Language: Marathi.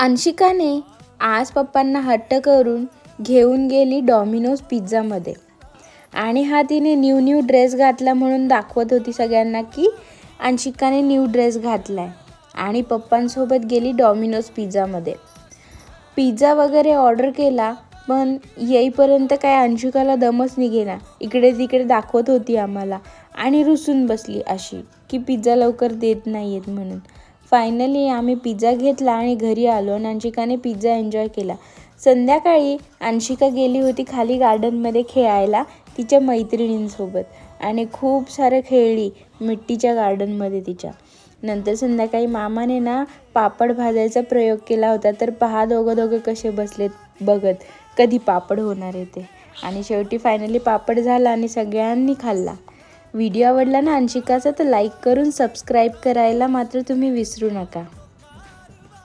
अंशिकाने आज पप्पांना हट्ट करून घेऊन गेली डॉमिनोज पिझ्झामध्ये. आणि हा तिने न्यू ड्रेस घातला म्हणून दाखवत होती सगळ्यांना की अंशिकाने न्यू ड्रेस घातला आहे. आणि पप्पांसोबत गेली डॉमिनोज पिझ्झामध्ये. पिझ्झा वगैरे ऑर्डर केला, पण येईपर्यंत काय अंशिकाला दमच निघेना. इकडे तिकडे दाखवत होती आम्हाला आणि रुसून बसली अशी की पिझ्झा लवकर देत नाही आहेत म्हणून. फायनली आम्ही पिझ्झा घेतला आणि घरी आलो आणि अंशिकाने पिझ्झा एन्जॉय केला. संध्याकाळी अंशिका गेली होती खाली गार्डनमध्ये खेळायला तिच्या मैत्रिणींसोबत आणि खूप सारं खेळली मिट्टीच्या गार्डनमध्ये तिच्या. नंतर संध्याकाळी मामाने ना पापड भाजायचा प्रयोग केला होता. तर पहा दोघं कसे बसलेत बघत कधी पापड होणार आहे ते. आणि शेवटी फायनली पापड झाला आणि सगळ्यांनी खाल्ला. व्हिडिओ आवडला ना अंशिकाचा तर लाईक करून सबस्क्राईब करायला मात्र तुम्ही विसरू नका.